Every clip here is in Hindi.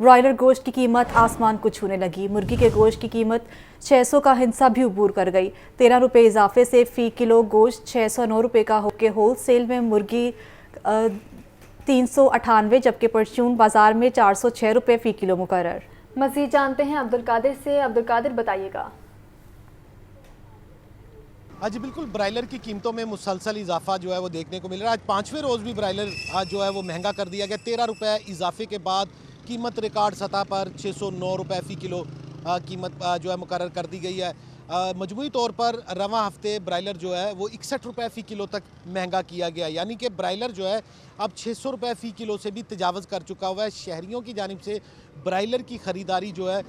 ब्रॉयलर गोश्त की कीमत आसमान को छूने लगी। मुर्गी के गोश्त की कीमत 600 का हिंसा भी अबूर कर गई। 13 रुपये इजाफे से फ़ी किलो गोश्त 609 रुपये का होकर होल सेल में मुर्गी 398, जबकि परचून बाजार में 406 रुपये फ़ी किलो मुकर्रर। मज़ीद जानते हैं अब्दुल कादिर से। अब्दुल कादिर, बताइएगा। हाँ जी बिल्कुल, ब्रायलर की कीमतों में मुसलसल इजाफा जो है वो देखने को मिल रहा है। आज पाँचवें रोज़ भी ब्रायलर आज जो है वो महंगा कर दिया गया। 13 रुपये इजाफे के बाद कीमत रिकॉर्ड सतह पर 609 रुपये फ़ी किलो कीमत जो है मुकर्रर कर दी गई है। मजमूई तौर पर रवां हफ्ते ब्रायलर जो है वो 61 रुपये फ़ी किलो तक महंगा किया गया, यानी कि ब्रायलर जो है अब 600 रुपये फ़ी किलो से भी तजावज़ कर चुका हुआ है। शहरियों की जानिब से ब्रायलर की ख़रीदारी जो है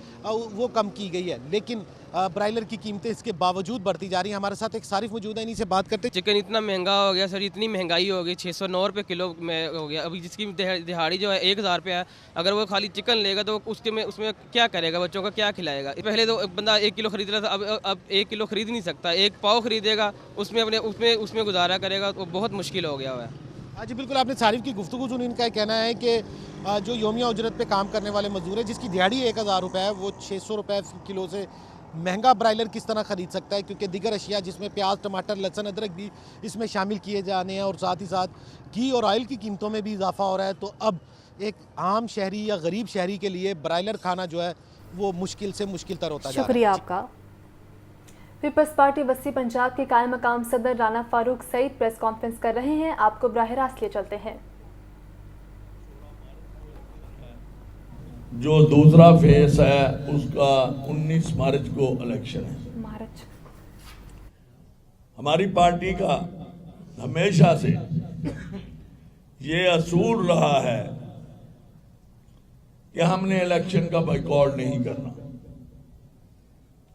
वो कम की गई है, लेकिन ब्रायलर की कीमतें इसके बावजूद बढ़ती जा रही हैं। हमारे साथ एक सारिफ मौजूद है, इन्हीं से बात करते हैं। चिकन इतना महंगा हो गया सर, इतनी महंगाई हो गई, 609 रुपये किलो में हो गया। अभी जिसकी दिहाड़ी जो है 1000 रुपये है, अगर वो खाली चिकन लेगा तो उसमें क्या करेगा, बच्चों का क्या खिलाएगा। पहले तो बंदा 1 किलो खरीद रहा था, अब 1 किलो खरीद नहीं सकता। 1 पाव खरीदेगा, उसमें गुजारा करेगा तो बहुत मुश्किल हो गया हुआ है। हाँ जी बिल्कुल, आपने सारिफ की गुफ्तगू सुनी। इनका कहना है कि जो योमिया उजरत पे काम करने वाले मजदूर है जिसकी दिहाड़ी 1000 रुपये है, वो 600 रुपये किलो से महंगा ब्रायलर किस तरह ख़रीद सकता है, क्योंकि दीगर अशिया जिसमें प्याज, टमाटर, लहसुन, अदरक भी इसमें शामिल किए जाने हैं और साथ ही साथ घी और ऑयल की कीमतों में भी इजाफा हो रहा है। तो अब एक आम शहरी या गरीब शहरी के लिए ब्रायलर खाना जो है वो मुश्किल से मुश्किल तर होता जा रहा है। शुक्रिया आपका। पीपल्स पार्टी वसी पंजाब के कायम मकाम सदर राना फारूक सईद प्रेस कॉन्फ्रेंस कर रहे हैं। आपको बराह रास्त ले चलते हैं। जो दूसरा फेस है उसका 19 मार्च को इलेक्शन है। हमारी पार्टी का हमेशा से ये असूल रहा है कि हमने इलेक्शन का बॉयकॉट नहीं करना,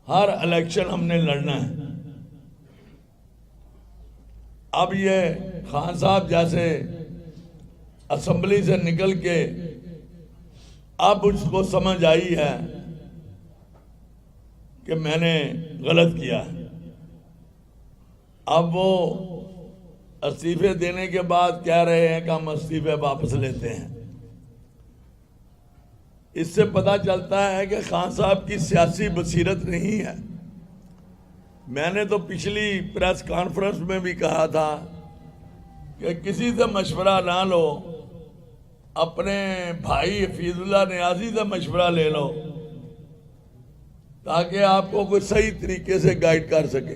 हर इलेक्शन हमने लड़ना है। अब ये खान साहब जैसे असेंबली से निकल के अब उसको समझ आई है कि मैंने गलत किया है। अब वो इस्तीफे देने के बाद कह रहे हैं कि हम इस्तीफे वापस लेते हैं। इससे पता चलता है कि खान साहब की सियासी बसीरत नहीं है। मैंने तो पिछली प्रेस कॉन्फ्रेंस में भी कहा था कि किसी से मशवरा ना लो, अपने भाई हफीजुल्लाह नियाजी से मशवरा ले लो ताकि आपको कोई सही तरीके से गाइड कर सके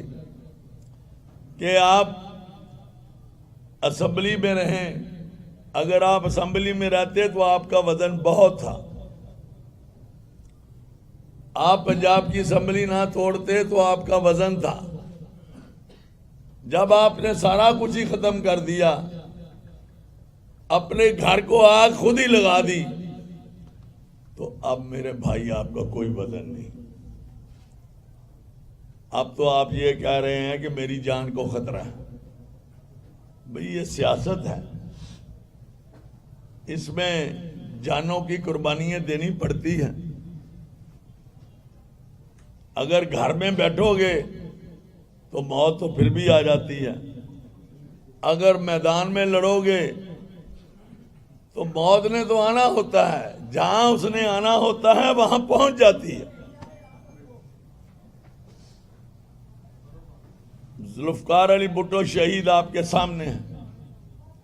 कि आप असेंबली में रहें। अगर आप असेंबली में रहते तो आपका वजन बहुत था, आप पंजाब की असेंबली ना तोड़ते तो आपका वजन था। जब आपने सारा कुछ ही खत्म कर दिया, अपने घर को आग खुद ही लगा दी, तो अब मेरे भाई आपका कोई वजन नहीं। अब तो आप ये कह रहे हैं कि मेरी जान को खतरा है। भाई ये सियासत है, इसमें जानों की कुर्बानियां देनी पड़ती हैं। अगर घर में बैठोगे तो मौत तो फिर भी आ जाती है, अगर मैदान में लड़ोगे तो मौत ने तो आना होता है, जहां उसने आना होता है वहां पहुंच जाती है। जुल्फकार अली भुट्टो शहीद आपके सामने है।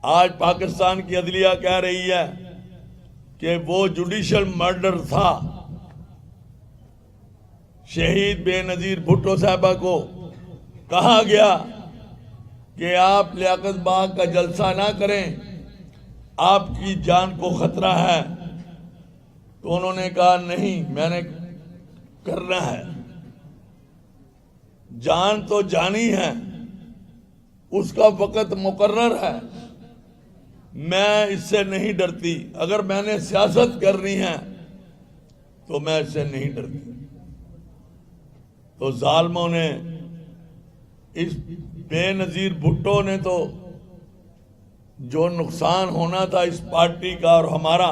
आज पाकिस्तान की अदलिया कह रही है कि वो जुडिशल मर्डर था। शहीद बेनजीर भुट्टो साहबा को कहा गया कि आप लियाकत बाग का जलसा ना करें, आपकी जान को खतरा है। तो उन्होंने कहा नहीं, मैंने करना है। जान तो जानी है, उसका वक्त मुकर्रर है। मैं इससे नहीं डरती। अगर मैंने सियासत करनी है तो मैं इससे नहीं डरती। तो जालिमों ने, इस बेनजीर भुट्टो ने तो जो नुकसान होना था इस पार्टी का और हमारा,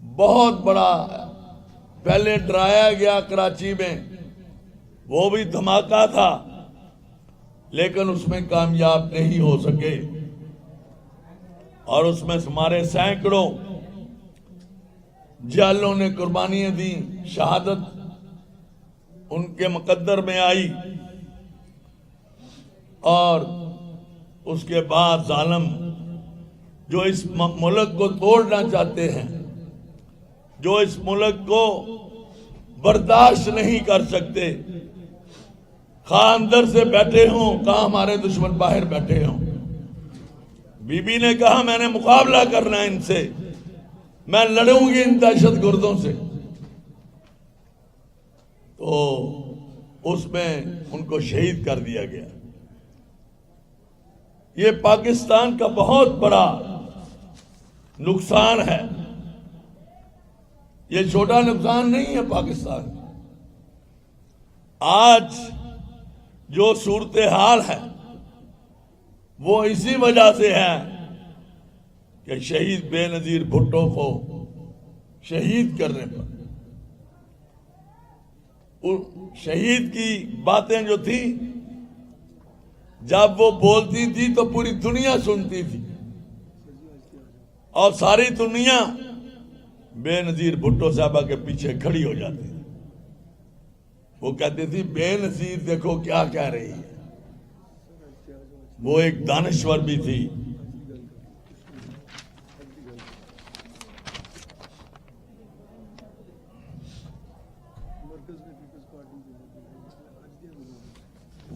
बहुत बड़ा, पहले डराया गया कराची में, वो भी धमाका था, लेकिन उसमें कामयाब नहीं हो सके। और उसमें हमारे सैकड़ों जियालों ने कुर्बानियां दी, शहादत उनके मुकद्दर में आई और उसके बाद जालिम जो इस मुल्क को तोड़ना चाहते हैं, जो इस मुल्क को बर्दाश्त नहीं कर सकते, खा अंदर से बैठे हों, कहा हमारे दुश्मन बाहर बैठे हों। बीबी ने कहा मैंने मुकाबला करना है इनसे, मैं लड़ूंगी इन दहशतगर्दों से। तो उसमें उनको शहीद कर दिया गया। ये पाकिस्तान का बहुत बड़ा नुकसान है, ये छोटा नुकसान नहीं है पाकिस्तान। आज जो सूरत हाल है वो इसी वजह से है कि शहीद बेनजीर भुट्टो को शहीद करने पर, शहीद की बातें जो थी जब वो बोलती थी तो पूरी दुनिया सुनती थी और सारी दुनिया बेनजीर भुट्टो साहबा के पीछे खड़ी हो जाती थी। वो कहती थी बेनजीर देखो क्या कह रही है। वो एक दानश्वर भी थी।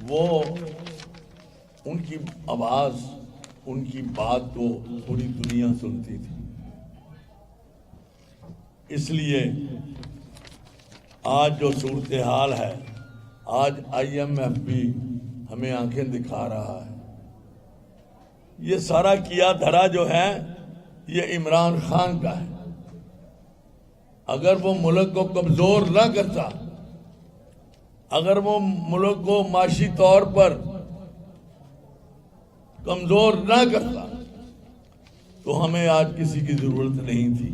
वो उनकी आवाज, उनकी बात को पूरी दुनिया सुनती थी। इसलिए आज जो सूरत हाल है, आज IMF भी हमें आंखें दिखा रहा है। ये सारा किया धरा जो है ये इमरान खान का है। अगर वो मुल्क को कमजोर न करता, अगर वो मुल्क को माशी तौर पर कमजोर न करता तो हमें आज किसी की जरूरत नहीं थी।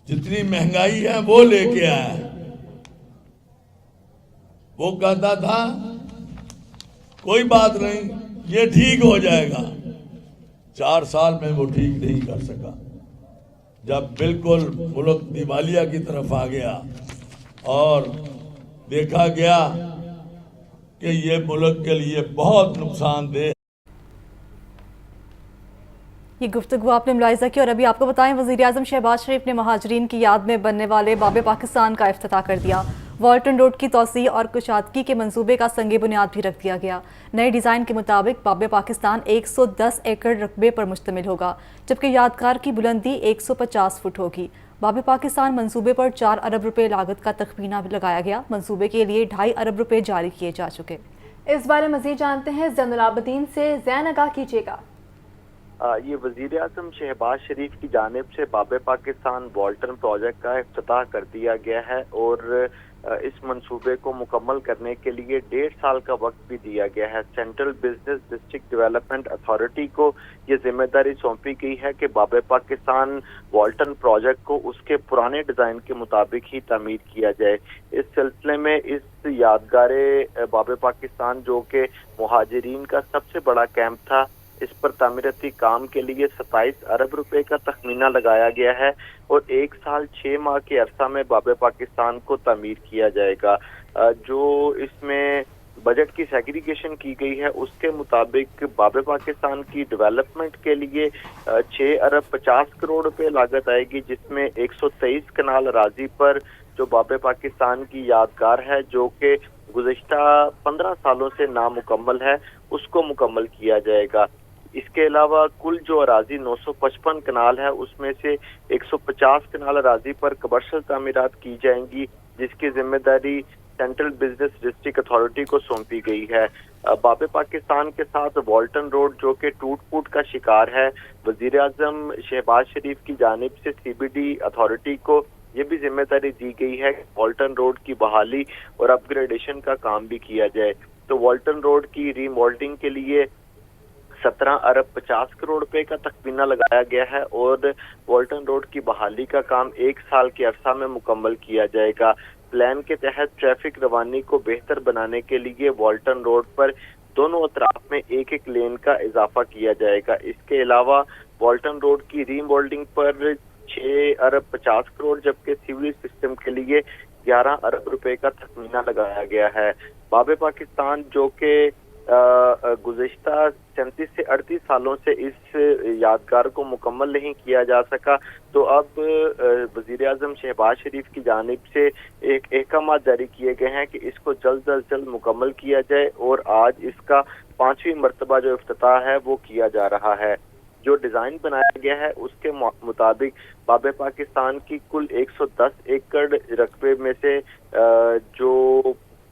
जितनी महंगाई है वो लेके आया है। वो कहता था कोई बात नहीं, ये ठीक हो जाएगा। 4 साल में वो ठीक नहीं कर सका। जब बिल्कुल मुल्क दिवालिया की तरफ आ गया और देखा गया कि ये मुल्क के लिए बहुत नुकसानदेह। ये गुफ्तगू आपने मुलाहिजा की। और अभी आपको बताएं, वज़ीर-ए-आज़म शहबाज शरीफ ने महाजरीन की याद में बनने वाले बाब पाकिस्तान का इफ्तिताह कर दिया। वाल्टन रोड की तोसी और कुशादगी के मंसूबे का संगे बुनियाद भी रख दिया गया। नए डिज़ाइन के मुताबिक बाब पाकिस्तान 110 एकड़ रकबे पर मुश्तमिल होगा, जबकि यादगार की बुलंदी 150 फुट होगी। बाब पाकिस्तान मंसूबे पर 4 अरब रुपए लागत का तखमीना भी लगाया गया। मंसूबे के लिए 2.5 अरब रुपए जारी किए जा चुके। इस बारे मजीद जानते हैं ज़ैनुल आबिदीन से। ज़ैन, आगाह कीजिएगा। ये वज़ीर-ए-आज़म शहबाज शरीफ की जानिब से बाब पाकिस्तान वाल्टन प्रोजेक्ट का इफ्तिताह कर दिया गया है और इस मंसूबे को मुकम्मल करने के लिए 1.5 साल का वक्त भी दिया गया है। Central business district development authority को ये जिम्मेदारी सौंपी गई है कि बाब पाकिस्तान वाल्टन प्रोजेक्ट को उसके पुराने डिज़ाइन के मुताबिक ही तामीर किया जाए। इस सिलसिले में इस यादगार बाब पाकिस्तान जो कि मुहाजिरीन का सबसे बड़ा कैंप था, इस पर तामीराती काम के लिए 27 अरब रुपए का तखमीना लगाया गया है और 1 साल 6 माह के अरसा में बाब पाकिस्तान को तामीर किया जाएगा। जो इसमें बजट की सेग्रीगेशन की गई है उसके मुताबिक बाब पाकिस्तान की डेवलपमेंट के लिए 6 अरब 50 करोड़ रुपए लागत आएगी, जिसमें 123 कनाल अराजी पर जो बाब पाकिस्तान की यादगार है जो कि गुज़िश्ता 15 सालों से नामुकम्मल है, उसको मुकम्मल किया जाएगा। इसके अलावा कुल जो अराजी 955 कनाल है उसमें से 150 कनाल अराजी पर कमर्शियल तामीरात की जाएंगी, जिसकी जिम्मेदारी सेंट्रल बिजनेस डिस्ट्रिक्ट अथॉरिटी को सौंपी गई है। बाब पाकिस्तान के साथ वाल्टन रोड जो कि टूट फूट का शिकार है, वज़ीर-ए-आज़म शहबाज शरीफ की जानिब से CBD अथॉरिटी को ये भी जिम्मेदारी दी गई है कि वाल्टन रोड की बहाली और अपग्रेडेशन का काम भी किया जाए। तो वाल्टन रोड की रीमॉडलिंग के लिए 17 अरब 50 करोड़ रुपए का तखमीना लगाया गया है और वाल्टन रोड की बहाली का काम 1 साल के अरसा में मुकम्मल किया जाएगा। प्लान के तहत ट्रैफिक रवानी को बेहतर बनाने के लिए वाल्टन रोड पर दोनों अतराफ में 1-1 लेन का इजाफा किया जाएगा। इसके अलावा वाल्टन रोड की रीमॉडलिंग पर 6 अरब 50 करोड़, जबकि सीवरेज सिस्टम के लिए 11 अरब रुपए का तखमीना लगाया गया है। बाबे पाकिस्तान जो कि गुज़िश्ता 37 से 38 सालों से इस यादगार को मुकम्मल नहीं किया जा सका, तो अब वज़ीर आज़म शहबाज शरीफ की जानिब से एक अहकाम जारी किए गए हैं कि इसको जल्द अज जल्द मुकम्मल किया जाए और आज इसका 5वीं मरतबा जो इफ्तिताह है वो किया जा रहा है। जो डिज़ाइन बनाया गया है उसके मुताबिक बाबे पाकिस्तान की कुल 110 एकड़ रकबे में से जो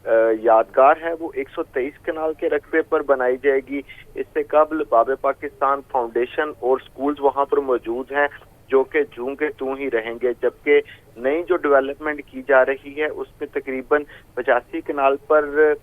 यादगार है वो 123 कनाल के रकबे पर बनाई जाएगी। इससे कबल बाबे पाकिस्तान फाउंडेशन और स्कूल्स वहां पर मौजूद हैं जो कि जूं के तूं ही रहेंगे, जबकि नई जो डेवलपमेंट की जा रही है उसमें तकरीबन 85 कनाल पर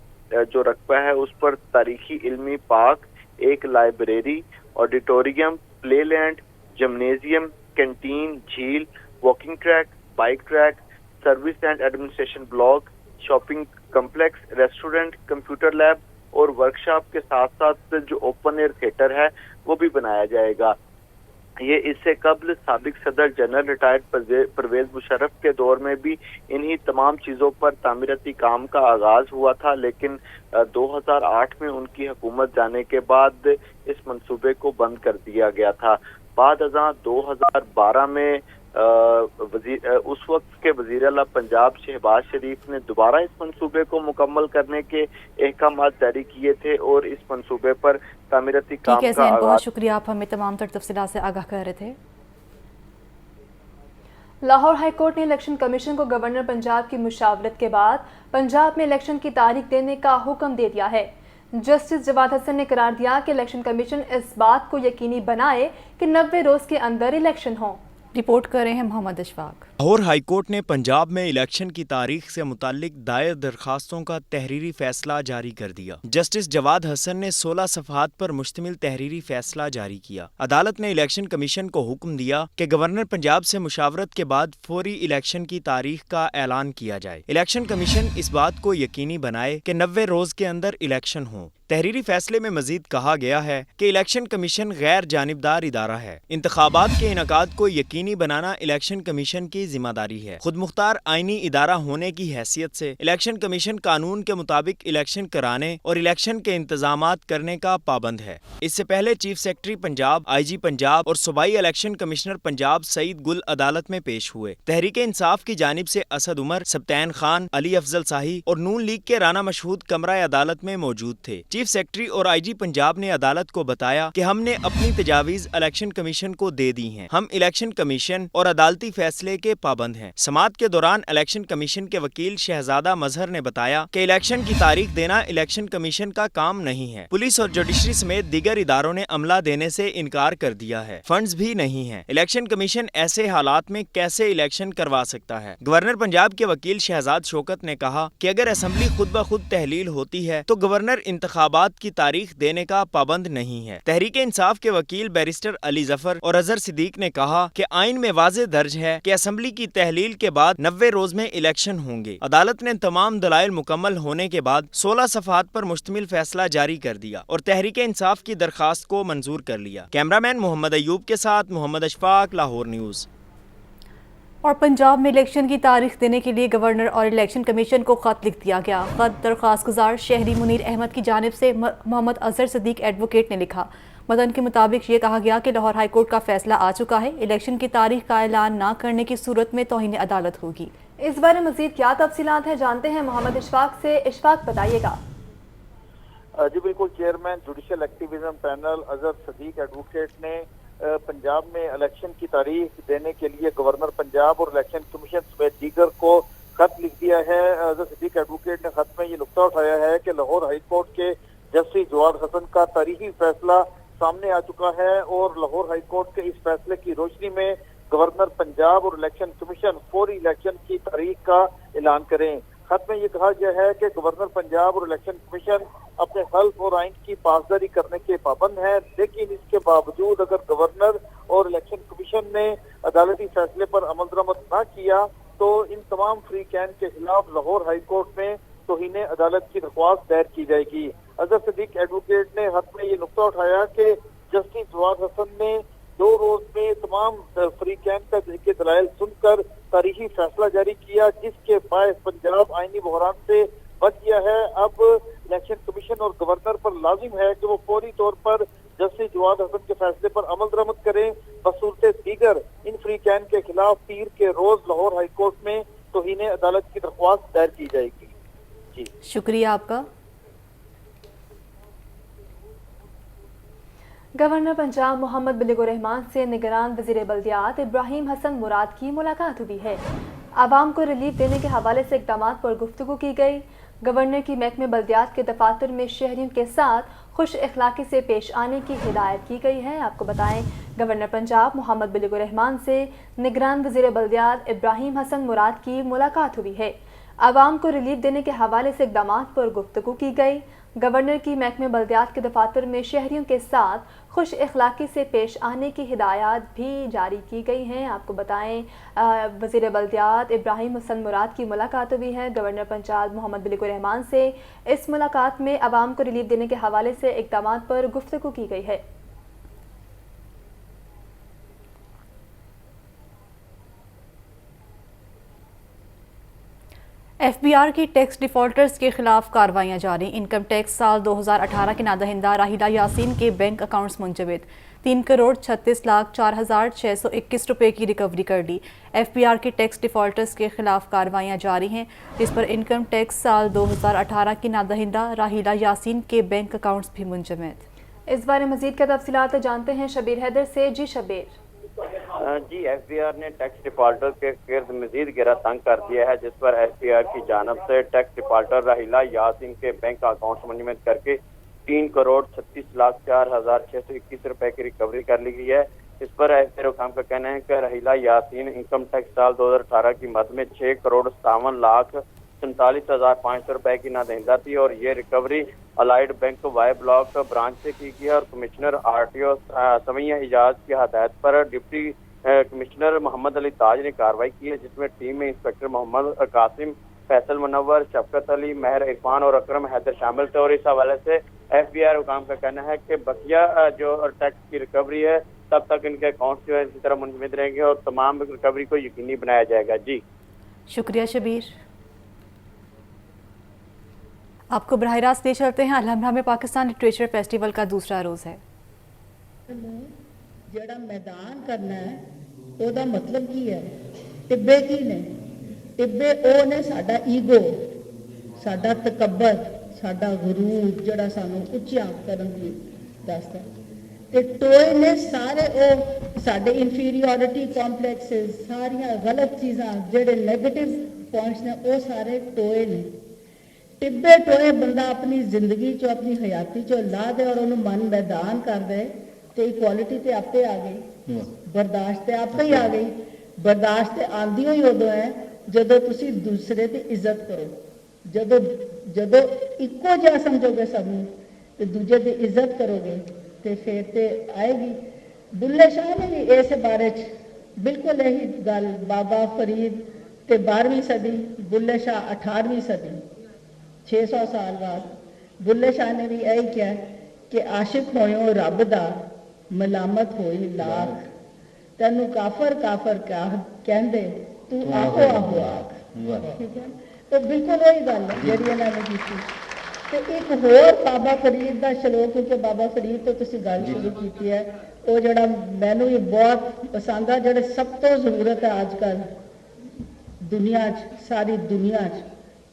जो रकबा है उस पर तारीखी इल्मी पार्क, एक library, auditorium, play land, gymnasium, canteen, झील, walking track, bike track, service and administration block, shopping complex, restaurant, computer lab और वर्कशॉप के साथ साथ जो ओपन एयर थिएटर है वो भी बनाया जाएगा। ये इससे कबल साबिक सदर जनरल रिटायर्ड परवेज मुशर्रफ के दौर में भी इन्हीं तमाम चीज़ों पर तामीराती काम का आगाज हुआ था, लेकिन 2008 में उनकी हुकूमत जाने के बाद इस मंसूबे को बंद कर दिया गया था। बाद अज़ां 2012 में उस वक्त के वज़ीर आला पंजाब शहबाज शरीफ ने दोबारा इस मंसूबे को मुकम्मल करने के अहकाम जारी किए थे और इस मंसूबे पर तामीराती काम का आगाज। बहुत शुक्रिया, आप हमें तमाम तर तफसीलात से आगाह कर रहे थे। लाहौर हाई कोर्ट ने इलेक्शन कमीशन को गवर्नर पंजाब की मुशावरत के बाद पंजाब में इलेक्शन की तारीख देने का हुक्म दे दिया है। जस्टिस जवाद हसन ने करार दिया कि इलेक्शन कमीशन इस बात को यकीनी बनाए कि 90 रोज के अंदर इलेक्शन हो। रिपोर्ट कर रहे हैं मोहम्मद अशफाक। लाहौर हाईकोर्ट ने पंजाब में इलेक्शन की तारीख से मुताल्लिक दायर दरखास्तों का तहरीरी फैसला जारी कर दिया। जस्टिस जवाद हसन ने 16 सफ़हात पर मुश्तमिल तहरीरी फैसला जारी किया। अदालत ने इलेक्शन कमीशन को हुक्म दिया कि गवर्नर पंजाब से मुशावरत के बाद फौरी इलेक्शन की तारीख का ऐलान किया जाए। इलेक्शन कमीशन इस बात को यकीनी बनाए कि 90 रोज के अंदर इलेक्शन हो। तहरीरी फैसले में मजीद कहा गया है कि इलेक्शन कमीशन गैर जानिबदार इदारा है। इंतखाबात के इनकाद को यकीनी बनाना इलेक्शन कमीशन की जिम्मेदारी है। खुद मुख्तार आईनी इदारा होने की हैसियत से इलेक्शन कमीशन कानून के मुताबिक इलेक्शन कराने और इलेक्शन के इंतजामात करने का पाबंद है। इससे पहले chief secretary Punjab, IG Punjab और सूबाई इलेक्शन कमिश्नर पंजाब सईद गुल अदालत में पेश हुए। तहरीक इंसाफ की जानिब से असद उमर, सब्तैन खान, अली अफजल शाही और नून लीग के राना मशहूद कमरा अदालत में मौजूद थे। चीफ सेक्रेटरी और IG पंजाब ने अदालत को बताया कि हमने अपनी तजावीज इलेक्शन कमीशन को दे दी हैं। हम इलेक्शन कमीशन और अदालती फैसले के पाबंद हैं। समाअत के दौरान इलेक्शन कमीशन के वकील शहजादा मजहर ने बताया कि इलेक्शन की तारीख देना इलेक्शन कमीशन का काम नहीं है। पुलिस और जुडिशरी समेत दीगर इदारों ने अमला देने से इनकार कर दिया है। फंड्स भी नहीं है। इलेक्शन कमीशन ऐसे हालात में कैसे इलेक्शन करवा सकता है। गवर्नर पंजाब के वकील शहजाद शौकत ने कहा कि अगर असेंबली खुद ब खुद तहलील होती है तो गवर्नर इंतखाबात की तारीख देने का पाबंद नहीं है। तहरीक इंसाफ के वकील बैरिस्टर अली जफर और अजहर सिद्दीक ने कहा कि आइन में वाज़ेह दर्ज है कि असेंबली की तहलील के बाद 90 रोज में इलेक्शन होंगे। अदालत ने तमाम दलाइल मुकम्मल होने के बाद 16 सफ़हात पर मुश्तमिल फैसला जारी कर दिया और तहरीक इंसाफ की दरखास्त को मंजूर कर लिया। कैमरामैन मोहम्मद अयूब के साथ मोहम्मद अशफाक, लाहौर न्यूज़। और पंजाब में इलेक्शन की तारीख देने के लिए गवर्नर और इलेक्शन कमीशन को खत लिख दिया गया। खत दरख्वास्त गुजार शहरी मुनीर अहमद की जानिब से मोहम्मद अजहर सिद्दीक एडवोकेट ने लिखा। मतन के मुताबिक ये कहा गया कि लाहौर हाईकोर्ट का फैसला आ चुका है। इलेक्शन की तारीख का ऐलान न करने की सूरत में तौहीन अदालत होगी। इस बारे मजीद क्या तफसीलात हैं जानते हैं मोहम्मद इशफाक से। इशफाक बताइएगा। जी बिल्कुल, chairman judicial activism panel Azhar Siddiq advocate ने पंजाब में इलेक्शन की तारीख देने के लिए गवर्नर पंजाब और इलेक्शन कमीशन समेत दीगर को खत लिख दिया है। अजहर सिद्दीक एडवोकेट ने खत में ये नुक्ता उठाया है कि लाहौर हाई कोर्ट के जस्टिस जवाद हसन का तारीखी फैसला सामने आ चुका है और लाहौर हाई कोर्ट के इस फैसले की रोशनी में गवर्नर पंजाब और इलेक्शन कमीशन फौरी इलेक्शन की तारीख का ऐलान करें। खत में ये कहा गया है कि गवर्नर पंजाब और इलेक्शन कमीशन अपने हल्फ और आइन की पासदारी करने के पाबंद है, लेकिन इसके बावजूद अगर गवर्नर और इलेक्शन कमीशन ने अदालती फैसले पर अमल दरामद न किया तो इन तमाम फ्रीकैन के खिलाफ लाहौर हाई कोर्ट में तौहीन अदालत की दरख्वास्त दायर की जाएगी। अजहर सिद्दीक एडवोकेट ने खत में ये नुक्ता उठाया कि जस्टिस जवाद हसन ने 2 रोज में तमाम फ्री कैंप का के दलाइल सुनकर तारीखी फैसला जारी किया, जिसके बाद पंजाब आईनी बहरान से बच गया है। अब इलेक्शन कमीशन और गवर्नर पर लाजिम है कि वो फौरी तौर पर जस्टिस जवाद हसन के फैसले पर अमल दरामद करें। बसूरत दीगर इन फ्री कैंप के खिलाफ पीर के रोज लाहौर हाईकोर्ट में तौहीन अदालत की दरख्वास्त दायर की जाएगी। जी शुक्रिया आपका। गवर्नर पंजाब मोहम्मद बिलिगुर रहमान से निगरान वज़ीर बल्दियात इब्राहिम हसन मुराद की मुलाकात हुई है। आवाम को रिलीफ देने के हवाले से इक़दामात पर गुफ्तगू की गई। गवर्नर की महकमे बल्दियात के दफातर में शहरियों के साथ खुश अखलाकी से पेश आने की हिदायत की गई है। आपको बताएं, गवर्नर पंजाब मोहम्मद बिलिगुर रहमान से निगरान वज़ीर बल्दियात इब्राहिम हसन मुराद की मुलाकात हुई है। आवाम को रिलीफ देने के हवाले से इक़दामात पर गुफ्तगू की गई। गवर्नर की महकमे बल्दियात के दफातर में शहरियों के साथ खुश अखलाकी से पेश आने की हिदायत भी जारी की गई हैं। आपको बताएं, वज़ीर बल्दियात इब्राहिम हसन मुराद की मुलाकात हुई है गवर्नर पंजाब मोहम्मद बिलिगुर रहमान से। इस मुलाकात में आवाम को रिलीफ देने के हवाले से इक़दामात पर गुफ्तगू की गई है। एफबीआर की टैक्स डिफॉल्टर्स के खिलाफ कार्रवाइयां जारी। इनकम टैक्स साल 2018 के नादहिंदा राहिला यासीन के बैंक अकाउंट्स मुंजमद 3,36,04,621 रुपए की रिकवरी कर ली। एफबीआर की टैक्स डिफॉल्टर्स के खिलाफ कार्रवाइयां जारी हैं, जिस पर इनकम टैक्स साल 2018 की नादहिंदा राहिला यासीन के बैंक अकाउंट्स भी मुंजमद। इस बारे मजीद का तफसीलात जानते हैं शबीर हैदर से। जी शबीर। जी, एफबीआर ने टैक्स डिफॉल्टर के गिर्द मजीद घेरा तंग कर दिया है, जिस पर एफबीआर की जानब से टैक्स डिफॉल्टर राहिला यासीन के बैंक अकाउंट मुंजमद करके 3,36,04,621 रुपए की रिकवरी कर ली गई है। इस पर एफबीआर हुकाम का कहना है कि राहिला यासीन इनकम टैक्स साल 2018 की मद में 6,57,47,500 रुपए की नादहिंदा थी और ये recovery Allied Bank Y block branch से की गई है। और कमिश्नर आरटीओ समिया इजाज की हदायत पर डिप्टी कमिश्नर मोहम्मद अली ताज ने कार्रवाई की है, जिसमें टीम में इंस्पेक्टर मोहम्मद कासिम, फैसल मुनव्वर, शफकत अली, महर इरफान और अकरम हैदर शामिल थे। और इस हवाले से एफबीआर हुकाम का कहना है कि बकिया जो टैक्स की रिकवरी है तब तक इनके अकाउंट जो है इसी तरह मुंजमद रहेंगे और तमाम रिकवरी को यकीनी बनाया जाएगा। जी शुक्रिया शबीर। आपको बराह रास्त ले चलते हैं। अलहमरा में पाकिस्तान लिटरेचर फेस्टिवल का दूसरा रोज़ है। ਜਿਹੜਾ मैदान करना है ਉਹਦਾ मतलब ਕੀ ਹੈ? ਟਿੱਬੇ ਕੀ ਨੇ? ਟਿੱਬੇ ਉਹ ਨੇ ਸਾਡਾ ਈਗੋ, ਸਾਡਾ ਤਕੱਬਰ, ਸਾਡਾ ਗਰੂਰ ਜਿਹੜਾ ਸਾਨੂੰ ਉੱਚਾ ਕਰਨ ਦੀ ਦੱਸਦਾ। ਤੇ ਟੋਏ ਨੇ ਸਾਰੇ ਉਹ ਸਾਡੇ ਇਨਫੀਰੀਅਰਿਟੀ ਕੰਪਲੈਕਸਸ, ਸਾਰੀਆਂ ਗਲਤ ਚੀਜ਼ਾਂ ਜਿਹੜੇ ਨੈਗੇਟਿਵ ਪੁਆਇੰਟਸ ਨੇ ਉਹ ਸਾਰੇ ਟੋਏ ਨੇ। ਟਿੱਬੇ ਟੋਏ ਬੰਦਾ ਆਪਣੀ ਜ਼ਿੰਦਗੀ ਚੋਂ ਆਪਣੀ ਹਯਾਤੀ ਚੋਂ ਲਾ ਦੇ ਔਰ ਉਹਨੂੰ ਮਨ ਮੈਦਾਨ ਕਰ ਦੇ ਤੇ ਇਕੁਆਲਿਟੀ ਤੇ ਆਪੇ ਆ ਗਈ, ਬਰਦਾਸ਼ਤ ਤੇ ਆਪੇ ਹੀ ਆ ਗਈ। ਬਰਦਾਸ਼ਤ ਤੇ ਆਂਦੀ ਹੋਈ ਉਦੋਂ ਹੈ ਜਦੋਂ ਤੁਸੀਂ ਦੂਸਰੇ ਦੀ ਇੱਜ਼ਤ ਕਰੋ, ਜਦੋਂ ਇੱਕੋ ਜਿਹਾ ਸਮਝੋਗੇ ਸਭ ਨੂੰ ਤੇ ਦੂਜੇ ਦੀ ਇੱਜ਼ਤ ਕਰੋਗੇ ਤੇ ਫਿਰ ਤੇ ਆਏਗੀ। ਬੁੱਲੇ ਸ਼ਾਹ ਨੇ ਵੀ ਇਸ ਬਾਰੇ ਚ ਬਿਲਕੁਲ ਇਹੀ ਗੱਲ, ਬਾਬਾ ਫਰੀਦ ਤੇ 12ਵੀਂ ਸਦੀ, ਬੁੱਲੇ ਸ਼ਾਹ 18ਵੀਂ ਸਦੀ, 600 ਸਾਲ ਬਾਅਦ ਬੁੱਲੇ ਸ਼ਾਹ ਨੇ ਵੀ ਇਹੀ ਕਿਹਾ ਕਿ ਆਸ਼ਿਕ ਹੋਇਓ ਰੱਬ ਦਾ, ਮਲਾਮਤ ਹੋਈ ਲਾਖ, ਤੈਨੂੰ ਕਾਫਰ ਕਾਫਰ ਕਹਿੰਦੇ ਤੂੰ ਆਹੋ ਆਹੋ ਆਖ। ਠੀਕ ਹੈ, ਤੇ ਬਿਲਕੁਲ ਉਹੀ ਗੱਲ ਹੈ ਜਿਹੜੀ ਇਹਨਾਂ ਨੇ ਕੀਤੀ। ਤੇ ਇੱਕ ਹੋਰ ਬਾਬਾ ਫਰੀਦ ਦਾ ਸ਼ਲੋਕ, ਕਿਉਂਕਿ ਬਾਬਾ ਫਰੀਦ ਤੋਂ ਤੁਸੀਂ ਗੱਲ ਸ਼ੁਰੂ ਕੀਤੀ ਹੈ, ਉਹ ਜਿਹੜਾ ਮੈਨੂੰ ਵੀ ਬਹੁਤ ਪਸੰਦ ਆ, ਜਿਹੜੇ ਸਭ ਤੋਂ ਜ਼ਰੂਰਤ ਹੈ ਅੱਜ ਕੱਲ੍ਹ ਦੁਨੀਆ 'ਚ, ਸਾਰੀ ਦੁਨੀਆ 'ਚ,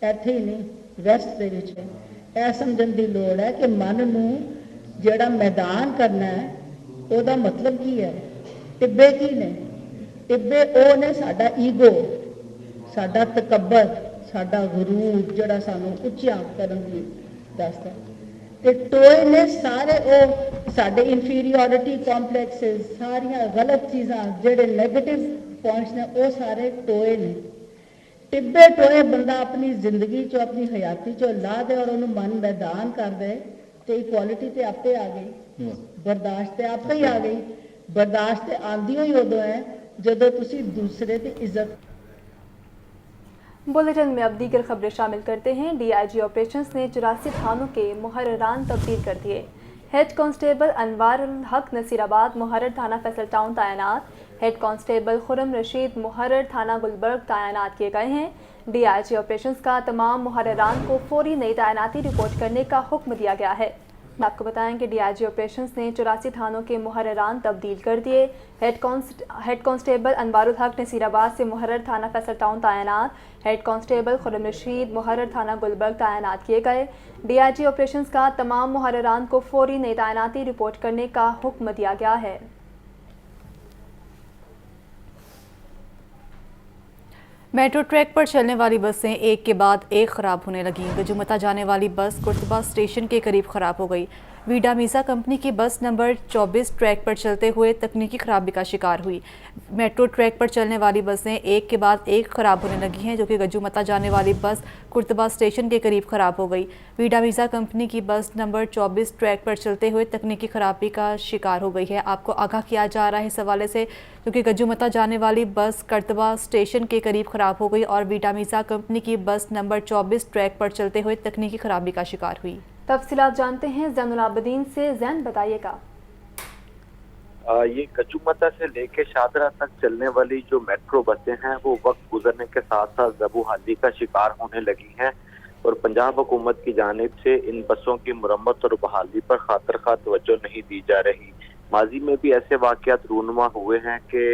ਇੱਥੇ ਹੀ ਨਹੀਂ ਵੈਸਟ ਦੇ ਵਿੱਚ ਇਹ ਸਮਝਣ ਦੀ ਲੋੜ ਹੈ ਕਿ ਮਨ ਨੂੰ ਜਿਹੜਾ ਮੈਦਾਨ ਕਰਨਾ ਹੈ ਉਹਦਾ ਮਤਲਬ ਕੀ ਹੈ? ਟਿੱਬੇ ਕੀ ਨੇ? ਟਿੱਬੇ ਉਹ ਨੇ ਸਾਡਾ ਈਗੋ, ਸਾਡਾ ਤਕੱਬਰ, ਸਾਡਾ ਗਰੂਰ ਜਿਹੜਾ ਸਾਨੂੰ ਉੱਚਾ ਕਰਨ ਦੀ ਦੱਸਦਾ। ਤੇ ਟੋਏ ਨੇ ਸਾਰੇ ਉਹ ਸਾਡੇ ਇਨਫੀਰੀਅਰਿਟੀ ਕੰਪਲੈਕਸਸ, ਸਾਰੀਆਂ ਗਲਤ ਚੀਜ਼ਾਂ ਜਿਹੜੇ ਨੈਗੇਟਿਵ ਪੁਆਇੰਟਸ ਨੇ ਉਹ ਸਾਰੇ ਟੋਏ ਨੇ। ਟਿੱਬੇ ਟੋਏ ਬੰਦਾ ਆਪਣੀ ਜ਼ਿੰਦਗੀ ਚੋਂ ਆਪਣੀ ਹਯਾਤੀ ਚੋਂ ਲਾ ਦੇ ਔਰ ਉਹਨੂੰ ਮਨ ਮੈਦਾਨ ਕਰ ਦੇ ਤੇ ਇਕੁਆਲਿਟੀ ਤੇ ਆਪੇ ਆ ਗਈ, ਬਰਦਾਸ਼ਤ ਤੇ ਆਪੇ ਹੀ ਆ ਗਈ। ਬਰਦਾਸ਼ਤ ਤੇ ਆਂਦੀ ਹੋਈ ਉਦੋਂ ਹੈ ਜਦੋਂ ਤੁਸੀਂ ਦੂਸਰੇ ਦੀ ਇੱਜ਼त। बुलेटिन में अब दीगर खबरें शामिल करते हैं। डीआईजी ऑपरेशंस ने 84 थानों के मुहर्ररान तब्दील कर दिए। हेड कांस्टेबल अनवार उल हक नसीराबाद मुहर्रर थाना फैसल टाउन तैनात, हेड कांस्टेबल खुरम रशीद मुहर्रर थाना गुलबर्ग तैनात किए गए हैं। डीआईजी ऑपरेशंस का तमाम मुहर्ररान को फौरी नई तैनाती रिपोर्ट करने का हुक्म दिया गया है। आपको बताएं कि डीआईजी ऑपरेशंस ने 84 थानों के मुहर्ररान तब्दील कर दिए। हेड कांस्टेबल अनवारुल हक नसीराबाद से मुहर्रर थाना फैसल टाउन तैनात, हेड कांस्टेबल खुरम रशीद मुहर्रर थाना गुलबर्ग तैनात किए गए। डीआईजी ऑपरेशंस का तमाम मुहर्ररान को फौरी नई तैनाती रिपोर्ट करने का हुक्म दिया गया है। मेट्रो ट्रैक पर चलने वाली बसें एक के बाद एक खराब होने लगीं। गजुमता जाने वाली बस कुर्तबा स्टेशन के करीब खराब हो गई। वीडा मीज़ा कंपनी की बस नंबर 24 ट्रैक पर चलते हुए तकनीकी खराबी का शिकार हुई। मेट्रो ट्रैक पर चलने वाली बसें एक के बाद एक खराब होने लगी हैं, जो कि गजुमता जाने वाली बस कुर्तबा स्टेशन के करीब खराब हो गई। वीडा मीज़ा कंपनी की बस नंबर 24 ट्रैक पर चलते हुए तकनीकी खराबी का शिकार हो गई है। आपको आगाह किया जा रहा है इस हवाले से, क्योंकि गजुमता जाने वाली बस कुर्तबा स्टेशन के करीब खराब हो गई और वीडा मीज़ा कंपनी की बस नंबर 24 ट्रैक पर चलते हुए तकनीकी खराबी का शिकार हुई। तफसीलात जानते हैं ज़ैनुल आबिदीन से। ज़ैन, बताइएगा। ये गजुमता से लेके शादरा तक चलने वाली जो मेट्रो बसें हैं वो वक्त गुजरने के साथ साथ ज़बूहाली का शिकार होने लगी हैं और पंजाब हुकूमत की जानिब से इन बसों की मुरम्मत और बहाली पर खातर खा तवज्जो नहीं दी जा रही। माजी में भी ऐसे वाक़यात रूनुमा हुए हैं कि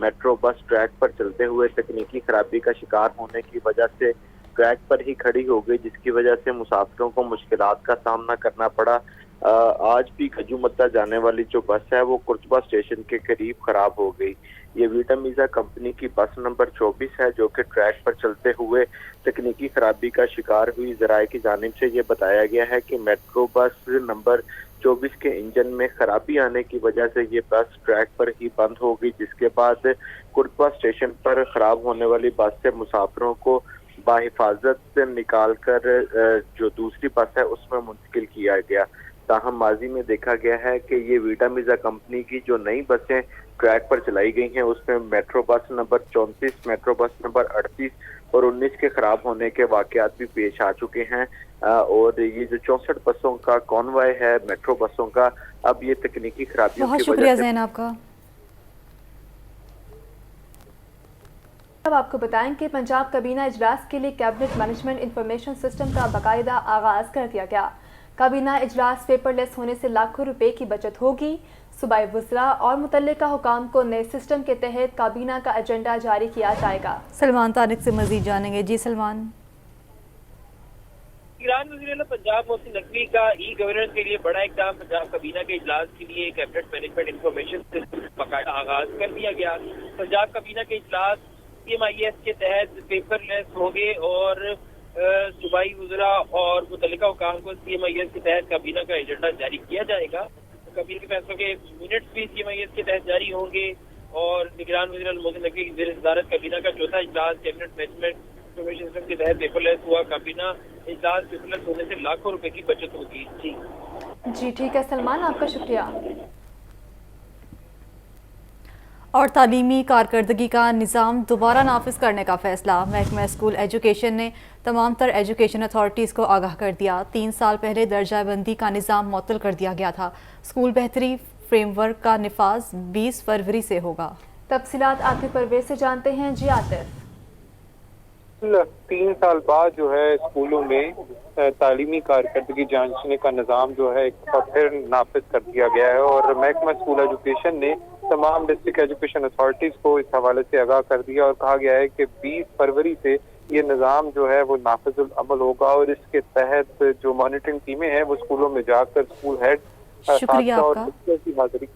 मेट्रो बस ट्रैक पर चलते हुए तकनीकी खराबी का शिकार होने की वजह से ट्रैक पर ही खड़ी हो गई, जिसकी वजह से मुसाफिरों को मुश्किलात का सामना करना पड़ा। आज भी गजुमता जाने वाली जो बस है वो कुर्तबा स्टेशन के करीब खराब हो गई। ये वीडा मीज़ा कंपनी की बस नंबर 24 है, जो कि ट्रैक पर चलते हुए तकनीकी खराबी का शिकार हुई। ज़राए की जानिब से ये बताया गया है कि मेट्रो बस नंबर 24 के इंजन में खराबी आने की वजह से ये बस ट्रैक पर ही बंद हो गई, जिसके बाद कुर्तबा स्टेशन पर खराब होने वाली बस से मुसाफिरों को बाहिफाजत से निकाल कर जो दूसरी बस है उसमें मुंतकिल किया गया। ताहम माजी में देखा गया है कि ये वीडा मीज़ा कंपनी की जो नई बसें ट्रैक पर चलाई गई हैं उसमें metro bus number 34, metro bus number 38 और 19 के खराब होने के वाकयात भी पेश आ चुके हैं। और ये जो 64 बसों का कॉन्वॉय है मेट्रो बसों का, अब ये तकनीकी खराबियों बहुत की शुक्रिया वजह से ज़ैन आपका। अब आपको बताएं कि पंजाब काबीना इजलास के लिए कैबिनेट मैनेजमेंट इंफॉर्मेशन सिस्टम का बाकायदा आगाज कर दिया गया। काबीना इजलास पेपरलेस होने से लाखों रुपए की बचत होगी। सूबाई वज़रा और मुतल्लिका हुकाम को नए सिस्टम के तहत काबीना का एजेंडा जारी किया जाएगा। सलमान तारिक से मजीद जानेंगे। जी सलमान। निगरान वज़ीर पंजाब मोहसिन नकवी का ई गवर्नेंस के लिए बड़ा इक़दाम। पंजाब काबीना के इजलास के लिए कैबिनेट मैनेजमेंट इंफॉर्मेशन सिस्टम का बाकायदा आगाज कर दिया गया। पंजाब काबीना के इजलास CMIS के तहत पेपरलेस होंगे और सूबाई वज़रा और मुतल्लिका हुकाम को CMIS के तहत काबीना का एजेंडा जारी किया जाएगा। काबीना के फैसलों के मिनट्स भी CMIS के तहत जारी होंगे और निगरान वज़ीर मोहसिन नकवी की ज़ेर सदारत काबीना का चौथा इजलास कैबिनेट मैनेजमेंट इंफॉर्मेशन सिस्टम के तहत पेपरलेस हुआ। काबीना इजलास पेपरलेस होने से लाखों रुपए की बचत होगी। जी ठीक है सलमान, आपका शुक्रिया। और तालीमी कारकर्दगी का निज़ाम दोबारा नाफिज करने का फैसला। महकमा स्कूल एजुकेशन ने तमाम तर एजुकेशन अथॉरिटीज़ को आगाह कर दिया। 3 साल पहले दर्जा बंदी का निज़ाम मुअत्तल कर दिया गया था। स्कूल बेहतरी फ्रेमवर्क का निफाज 20 फरवरी से होगा। तफसीलात आतिफ परवेज से जानते हैं। जी आतिफ। 3 साल बाद जो है स्कूलों में तालीमी कारकर्दगी जांचने का निज़ाम जो है एक बार फिर नाफिज कर दिया गया है और महकमा स्कूल एजुकेशन ने तमाम डिस्ट्रिक्ट एजुकेशन अथॉरिटीज़ को इस हवाले से आगाह कर दिया और कहा गया है कि 20 फरवरी से ये निज़ाम जो है वो नाफिजुल अमल होगा और इसके तहत जो मॉनिटरिंग टीमें हैं वो स्कूलों में जाकर स्कूल हेड शुक्रिया और आपका। की हाजिरी